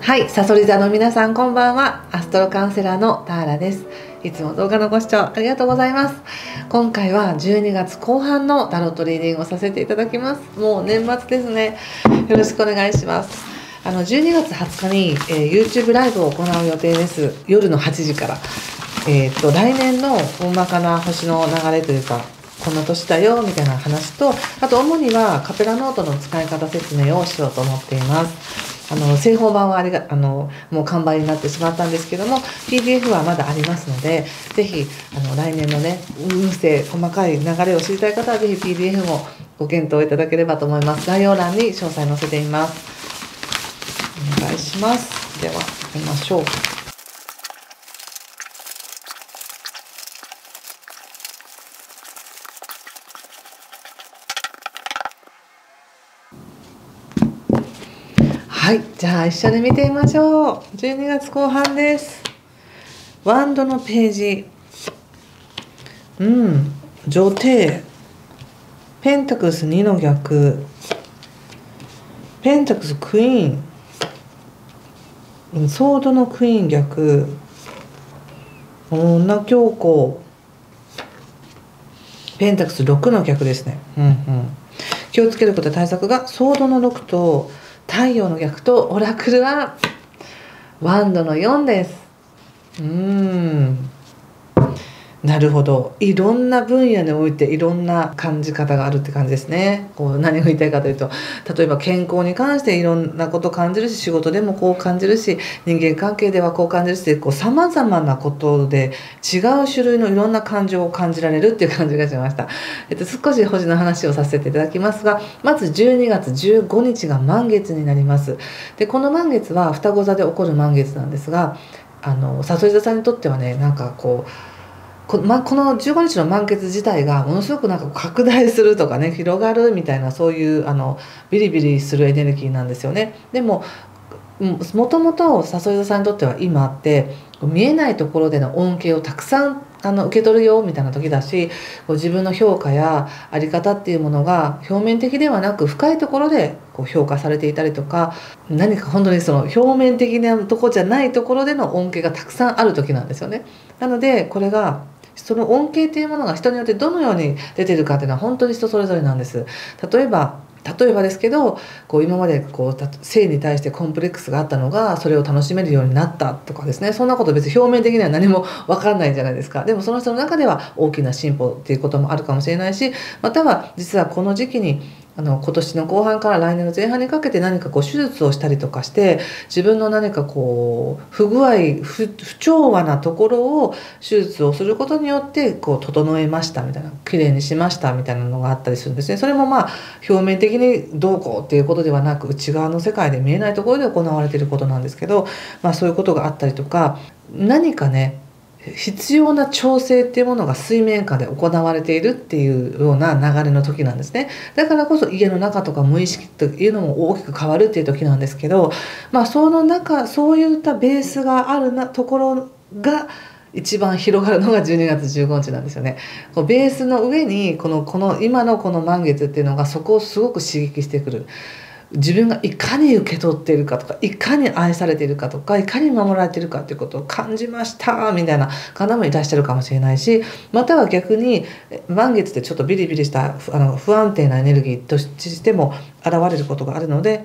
はい、さそり座の皆さんこんばんは。アストロカウンセラーのターラです。いつも動画のご視聴ありがとうございます。今回は12月後半のタロットリーディングをさせていただきます。もう年末ですね。よろしくお願いします。12月20日に、YouTube ライブを行う予定です。夜の8時から。来年の大まかな星の流れというか、この年だよみたいな話と、あと主にはカペラノートの使い方説明をしようと思っています。正方版はもう完売になってしまったんですけども、 PDF はまだありますので、ぜひ来年のね運勢細かい流れを知りたい方はぜひ PDF もご検討いただければと思います。概要欄に詳細載せています。お願いします。では見ましょう。はい、じゃあ一緒に見てみましょう。12月後半です。ワンドのページ、女帝、ペンタクルス2の逆、ペンタクルスクイーン、ソードのクイーン逆、女教皇、ペンタクルス6の逆ですね。気をつけること対策がソードの6と太陽の逆と、オラクルはワンドの4です。なるほど。いろんな分野においていろんな感じ方があるって感じですね。何を言いたいかというと、例えば健康に関していろんなことを感じるし、仕事でもこう感じるし、人間関係ではこう感じるし、さまざまなことで違う種類のいろんな感情を感じられるっていう感じがしました。少し星の話をさせていただきますが、まず12月15日が満月になります。でこの満月は双子座で起こる満月なんですが、さそり座さんにとってはね、なんかこの15日の満月自体がものすごく拡大するとかね、広がるみたいな、そういうビリビリするエネルギーなんですよね。でももともとさそり座さんにとっては今って見えないところでの恩恵をたくさん受け取るよみたいな時だし、自分の評価や在り方っていうものが表面的ではなく深いところで評価されていたりとか、何か本当にその表面的なところじゃないところでの恩恵がたくさんある時なんですよね。なのでこれがその恩恵っていうものが人によってどのように出てるかっていうのは本当に人それぞれなんです。例えばですけど、今まで性に対してコンプレックスがあったのがそれを楽しめるようになったとかですね、そんなこと別に表面的には何も分かんないじゃないですか。でもその人の中では大きな進歩っていうこともあるかもしれないし、または実はこの時期に今年の後半から来年の前半にかけて何か手術をしたりとかして、自分の何か不具合不調和なところを手術をすることによって整えましたみたいな、綺麗にしましたみたいなのがあったりするんですね。それも表面的にどうこうっていうことではなく、内側の世界で見えないところで行われていることなんですけど、そういうことがあったりとか、何かね必要な調整っていうものが水面下で行われているっていうような流れの時なんですね。だからこそ家の中とか無意識というのも大きく変わるっていう時なんですけど、そういったベースがあるところが一番広がるのが12月15日なんですよね。ベースの上に今のこの満月っていうのがそこをすごく刺激してくる。自分がいかに受け取っているかとか、いかに愛されているかとか、いかに守られているかということを感じましたみたいな方もいらっしゃるかもしれないし、または逆に満月ってちょっとビリビリした不安定なエネルギーとしても現れることがあるので、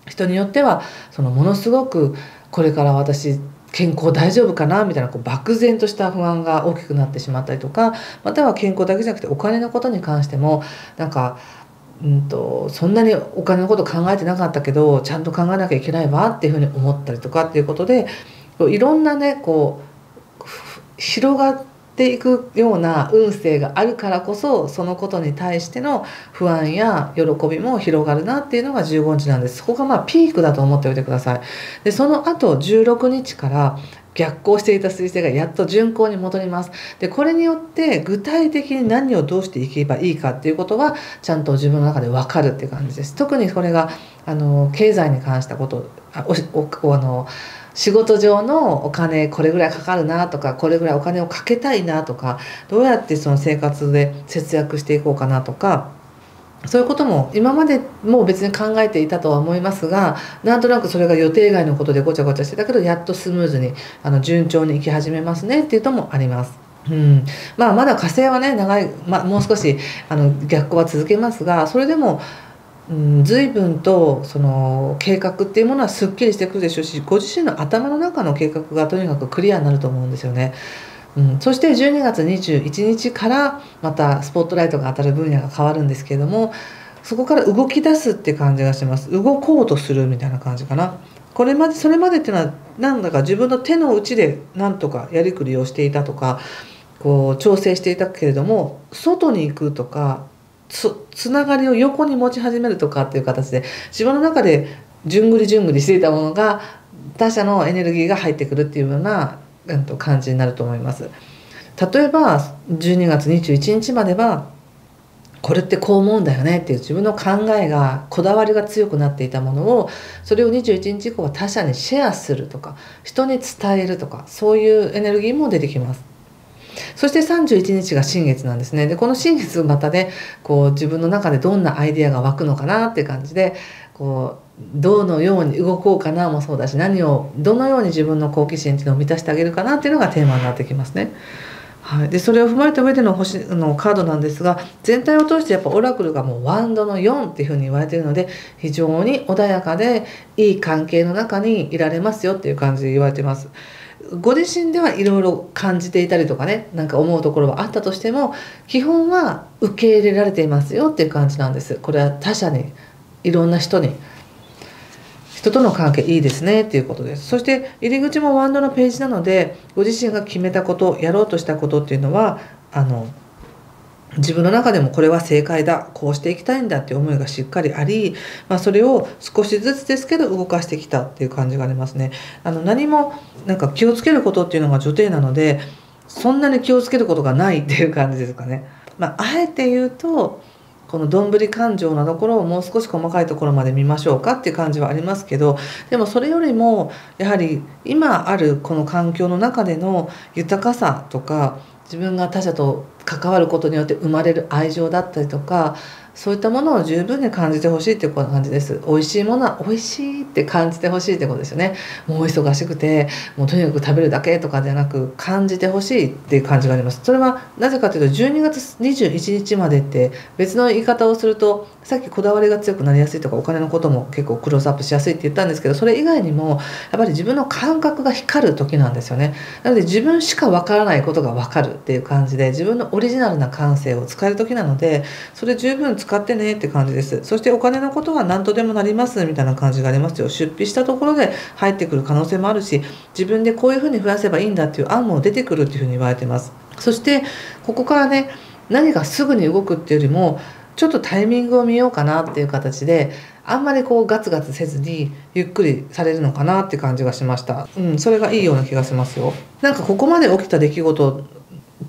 人によってはものすごくこれから私健康大丈夫かなみたいな漠然とした不安が大きくなってしまったりとか、または健康だけじゃなくてお金のことに関してもそんなにお金のこと考えてなかったけどちゃんと考えなきゃいけないわっていうふうに思ったりとかっていうことで、いろんなね広がっていくような運勢があるからこそ、そのことに対しての不安や喜びも広がるなっていうのが15日なんです。そこがピークだと思っておいてください。でその後16日から逆行していた彗星がやっと順行に戻ります。でこれによって具体的に何をどうしていけばいいかっていうことはちゃんと自分の中で分かるっていう感じです。特にこれが経済に関したこと仕事上のお金これぐらいかかるなとか、これぐらいお金をかけたいなとか、どうやってその生活で節約していこうかなとか、そういうことも今までも別に考えていたとは思いますが、なんとなくそれが予定外のことでごちゃごちゃしてたけど、やっとスムーズに順調にいき始めますねっていうのもあります。うん、まあまだ火星はね長い、もう少し逆行は続けますが、それでも、随分とその計画っていうものはすっきりしてくるでしょうし、ご自身の頭の中の計画がとにかくクリアになると思うんですよね。そして12月21日からまたスポットライトが当たる分野が変わるんですけれども、そこから動き出すって感じがします。動こうとするみたいな感じかな。それまでっていうのはなんだか自分の手の内でなんとかやりくりをしていたとか、こう調整していたけれども、外に行くとかつながりを横に持ち始めるとかっていう形で、自分の中でじゅんぐりじゅんぐりしていたものが他者のエネルギーが入ってくるっていうような感じになると思います。例えば12月21日まではこれってこう思うんだよねっていう自分の考えがこだわりが強くなっていたものを、それを21日以降は他者にシェアするとか人に伝えるとか、そういうエネルギーも出てきます。そして31日が新月なんですね。でこの新月またね、こう自分の中でどんなアイデアが湧くのかなっていう感じで、こうどのように動こうかなもそうだし、どのように自分の好奇心っていうのを満たしてあげるかなっていうのがテーマになってきますね。はい、でそれを踏まえた上での星のカードなんですが、全体を通してやっぱオラクルがもうワンドの4っていうふうに言われているので、非常に穏やかでいい関係の中にいられますよっていう感じで言われています。ご自身ではいろいろ感じていたりとかね、なんか思うところはあったとしても、基本は受け入れられていますよっていう感じなんです。これは他者に、いろんな人との関係いいですねっていうことです。そして入り口もワンドのページなので、ご自身が決めたこと、やろうとしたことっていうのは自分の中でもこれは正解だ、こうしていきたいんだっていう思いがしっかりあり、それを少しずつですけど動かしてきたっていう感じがありますね。何もなんか気をつけることっていうのが女帝なので、そんなに気をつけることがないっていう感じですかね。あえて言うと、このどんぶり感情のところをもう少し細かいところまで見ましょうかっていう感じはありますけど、でもそれよりもやはり今あるこの環境の中での豊かさとか、自分が他者と関わることによって生まれる愛情だったりとか、そういったものを十分に感じてほしいっていう感じです。美味しいものは美味しいって感じてほしいってことですよね。もう忙しくてもうとにかく食べるだけとかじゃなく、感じてほしいっていう感じがあります。それはなぜかというと、12月21日までって別の言い方をすると、さっきこだわりが強くなりやすいとかお金のことも結構クローズアップしやすいって言ったんですけど、それ以外にもやっぱり自分の感覚が光る時なんですよね。なので自分しかわからないことがわかるっていう感じで、自分のオリジナルな感性を使える時なので、それ十分使ってねって感じです。そしてお金のことは何とでもなりますみたいな感じがありますよ。出費したところで入ってくる可能性もあるし、自分でこういうふうに増やせばいいんだっていう案も出てくるっていうふうに言われてます。そしてここからね、何かすぐに動くっていうよりも、ちょっとタイミングを見ようかなっていう形で、あんまりこうガツガツせずにゆっくりされるのかなって感じがしました。それがいいような気がしますよ。なんかここまで起きた出来事を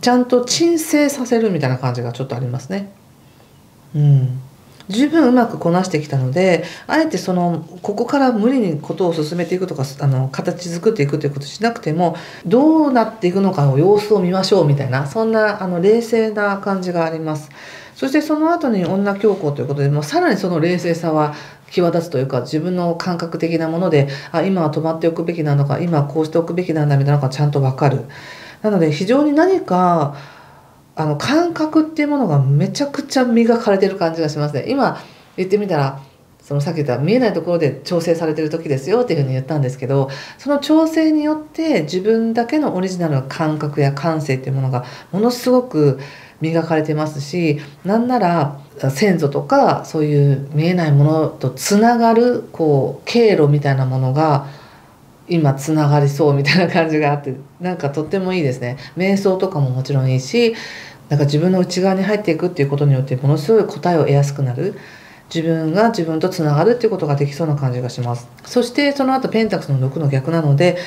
ちゃんと鎮静させるみたいな感じがちょっとありますね。十分うまくこなしてきたので、あえてここから無理にことを進めていくとか形作っていくということをしなくても、どうなっていくのかの様子を見ましょうみたいな、そんな冷静な感じがあります。そしてその後に女教皇ということで、さらにその冷静さは際立つというか、自分の感覚的なもので、今は止まっておくべきなのか、今はこうしておくべきなんだみたいなのがちゃんと分かる。なので非常に何か感覚っていうものがめちゃくちゃ磨かれてる感じがしますね。今言ってみたら、さっき言った見えないところで調整されてる時ですよっていうふうに言ったんですけど、その調整によって自分だけのオリジナルの感覚や感性っていうものがものすごく磨かれてますし、なんなら先祖とかそういう見えないものとつながる経路みたいなものが今つながりそうみたいな感じがあって、なんかとってもいいですね。瞑想とかももちろんいいし、なんか自分の内側に入っていくっていうことによってものすごい答えを得やすくなる、自分が自分とつながるっていうことができそうな感じがします。そしてその後ペンタクスの6の逆なので、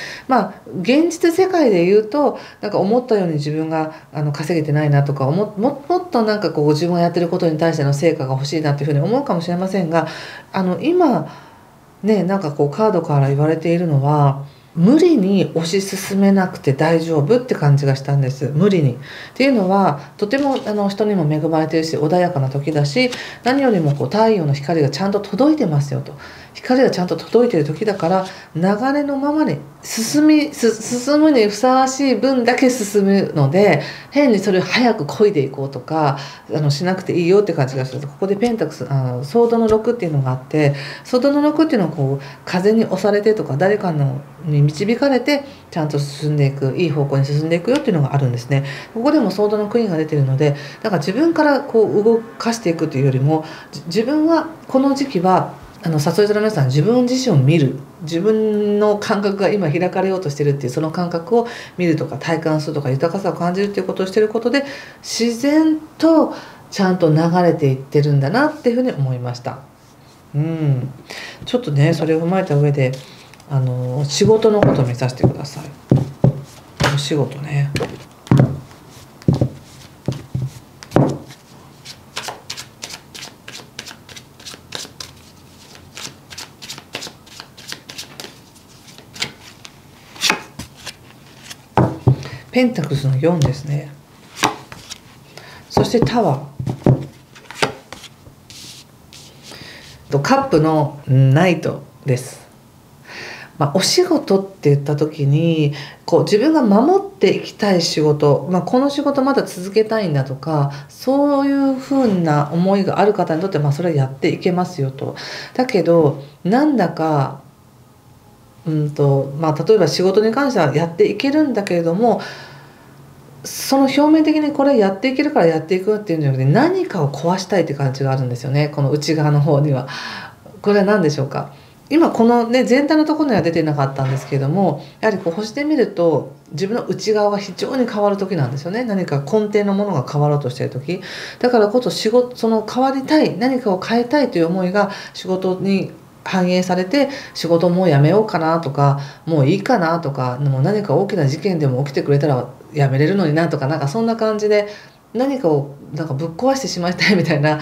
現実世界で言うとなんか思ったように自分が稼げてないなとか、もっとなんか自分がやってることに対しての成果が欲しいなっていうふうに思うかもしれませんが、今ね、なんかカードから言われているのは、無理に推し進めなくて大丈夫って感じがしたんです。無理に。っていうのはとても人にも恵まれてるし穏やかな時だし、何よりも太陽の光がちゃんと届いてますよと。光がちゃんと届いてる時だから、流れのままに進むにふさわしい分だけ進むので、変にそれを早く漕いでいこうとかしなくていいよって感じがする。ここでペンタクスソードの6っていうのがあって、ソードの6っていうのは風に押されてとか誰かに導かれてちゃんと進んでいく、いい方向に進んでいくよっていうのがあるんですね。ここでもソードのクイーンが出てるので、だから自分から動かしていくというよりも、自分はこの時期はサソリ座の皆さん、自分自身を見る、自分の感覚が今開かれようとしてるっていうその感覚を見るとか体感するとか豊かさを感じるっていうことをしてることで、自然とちゃんと流れていってるんだなっていうふうに思いました。ちょっとねそれを踏まえた上で仕事のことを見させてください。お仕事ね。ペンタクルスの4ですね。そしてタワー。カップのナイトです。お仕事って言った時に自分が守っていきたい仕事、この仕事まだ続けたいんだとか、そういうふうな思いがある方にとってそれはやっていけますよと。だけどなんだか例えば仕事に関してはやっていけるんだけれども、その表面的にこれやっていけるからやっていくっていうんじゃなくて、何かを壊したいって感じがあるんですよね、この内側の方には。これは何でしょうか。今このね全体のところには出てなかったんですけれども、やはり星で見ると自分の内側が非常に変わる時なんですよね。何か根底のものが変わろうとしている時だからこそ、その変わりたい、何かを変えたいという思いが仕事に反映されて、仕事もうやめようかなとか、もういいかなとか、もう何か大きな事件でも起きてくれたらやめれるのになとか、そんな感じで何かをぶっ壊してしまいたいみたいな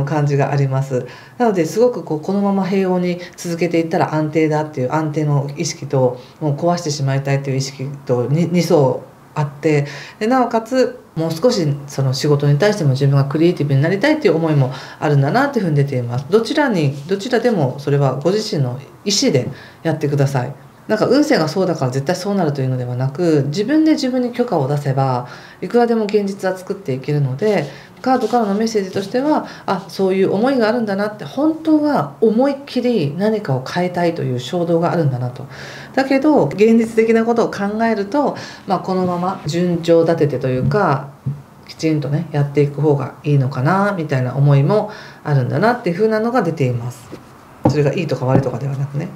感じがあります。なのですごくこのまま平穏に続けていったら安定だっていう安定の意識と、もう壊してしまいたいという意識と2層あって、でなおかつもう少しその仕事に対しても自分がクリエイティブになりたいという思いもあるんだなというふうに出ています。どちらでもそれはご自身の意思でやってください。運勢がそうだから絶対そうなるというのではなく、自分で自分に許可を出せばいくらでも現実は作っていけるので、カードからのメッセージとしては、そういう思いがあるんだなって、本当は思いっきり何かを変えたいという衝動があるんだなと。だけど現実的なことを考えると、このまま順調立ててというか、きちんとねやっていく方がいいのかなみたいな思いもあるんだなっていう風なのが出ています。それがいいとか悪いとかではなくね。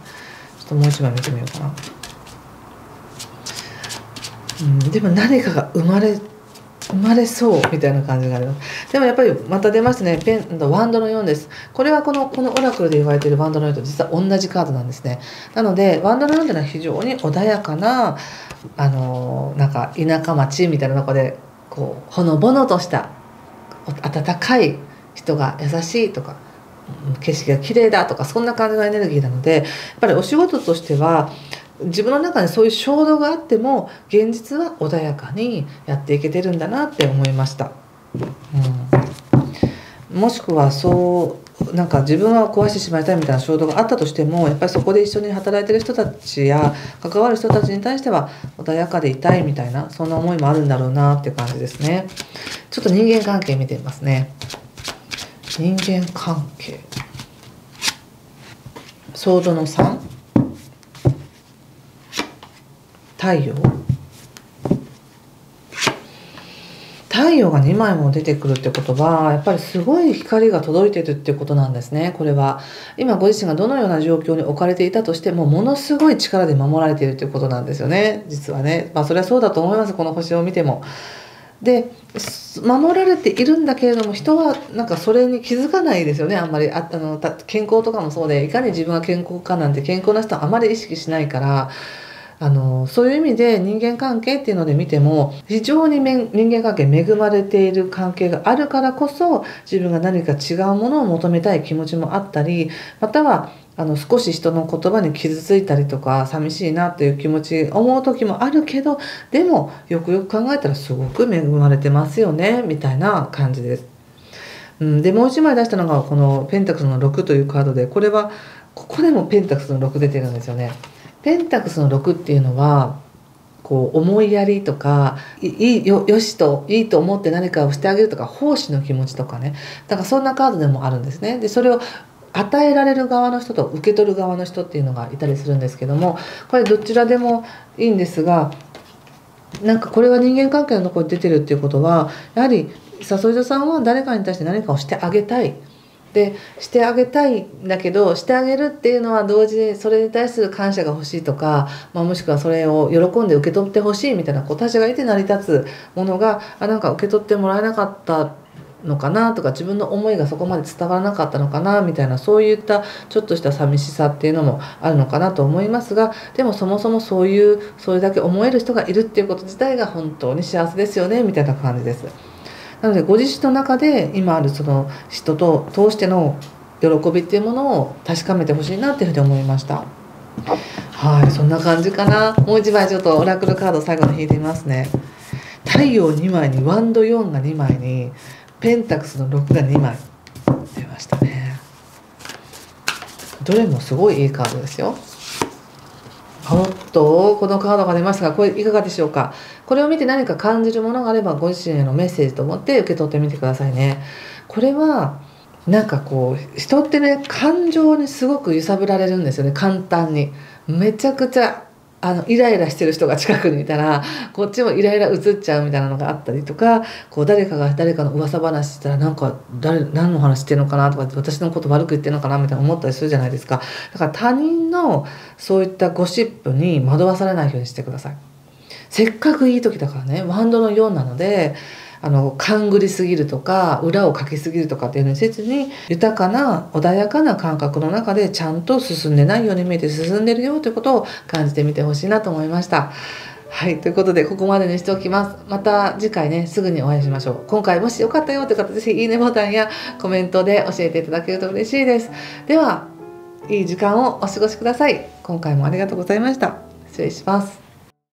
ちょっともう一枚見てみようかな。でも何かが生まれそうみたいな感じがあります。でもやっぱりまた出ますね。ワンドの4です。これはこのオラクルで言われているワンドの4と実は同じカードなんですね。なのでワンドの4というのは非常に穏やかな田舎町みたいな中でほのぼのとした温かい人が優しいとか、景色が綺麗だとか、そんな感じのエネルギーなので、やっぱりお仕事としては自分の中にそういう衝動があっても現実は穏やかにやっていけてるんだなって思いました。もしくは自分は壊してしまいたいみたいな衝動があったとしても、やっぱりそこで一緒に働いてる人たちや関わる人たちに対しては穏やかでいたいみたいな、そんな思いもあるんだろうなっていう感じですね。ちょっと人間関係見てみますね。人間関係、ソードの3、太陽が2枚も出てくるってことは、やっぱりすごい光が届いてるってことなんですね。これは今ご自身がどのような状況に置かれていたとしても、ものすごい力で守られているということなんですよね、実はね。それはそうだと思います、この星を見ても。で守られているんだけれども、人はそれに気づかないですよね、あんまり。健康とかもそうで、いかに自分が健康かなんて健康な人はあまり意識しないから、そういう意味で人間関係っていうので見ても、非常に人間関係恵まれている関係があるからこそ、自分が何か違うものを求めたい気持ちもあったり、または少し人の言葉に傷ついたりとか寂しいなという気持ち思う時もあるけど、でもよくよく考えたらすごく恵まれてますよねみたいな感じです。でもう一枚出したのがこのペンタクスの6というカードで、これはここでもペンタクスの6出てるんですよね。ペンタクスの6っていうのはこう思いやりとかよしといいと思って何かをしてあげるとか、奉仕の気持ちとかね、だからそんなカードでもあるんですね。でそれを与えられる側の人と受け取る側の人っていうのがいたりするんですけども、これどちらでもいいんですが、なんかこれは人間関係のところに出てるっていうことは、やはりサソリ座さんは誰かに対して何かをしてあげたい。でしてあげたいんだけど、してあげるっていうのは同時にそれに対する感謝が欲しいとか、もしくはそれを喜んで受け取ってほしいみたいな他者がいて成り立つものがなんか受け取ってもらえなかったのかなとか、自分の思いがそこまで伝わらなかったのかなみたいな、そういったちょっとした寂しさっていうのもあるのかなと思いますが、でもそもそもそれだけ思える人がいるっていうこと自体が本当に幸せですよねみたいな感じです。なのでご自身の中で今あるその人と通しての喜びっていうものを確かめてほしいなっていうふうに思いました。はい、そんな感じかな。もう一枚ちょっとオラクルカード最後に引いてみますね。太陽2枚にワンド4が2枚にペンタクスの6が2枚出ましたね。どれもすごいいいカードですよ。おっと、このカードが出ましたが、これいかがでしょうか。これを見て何か感じるものがあればご自身へのメッセージと思って受け取ってみてくださいね。これはなんかこう人ってね、感情にすごく揺さぶられるんですよね、簡単に。めちゃくちゃイライラしてる人が近くにいたらこっちもイライラ移っちゃうみたいなのがあったりとか、こう誰かが誰かの噂話したらなんか何の話してるのかなとか、私のこと悪く言ってるのかなみたいな思ったりするじゃないですか。だから他人のそういったゴシップに惑わされないようにしてください。せっかくいい時だからね、ワンドの4なので勘ぐりすぎるとか裏をかけすぎるとかっていうのにせずに、豊かな穏やかな感覚の中でちゃんと進んでないように見えて進んでるよということを感じてみてほしいなと思いました。はい、ということでここまでにしておきます。また次回ね、すぐにお会いしましょう。今回もしよかったよという方、ぜひいいねボタンやコメントで教えていただけると嬉しいです。では、いい時間をお過ごしください。今回もありがとうございました。失礼します。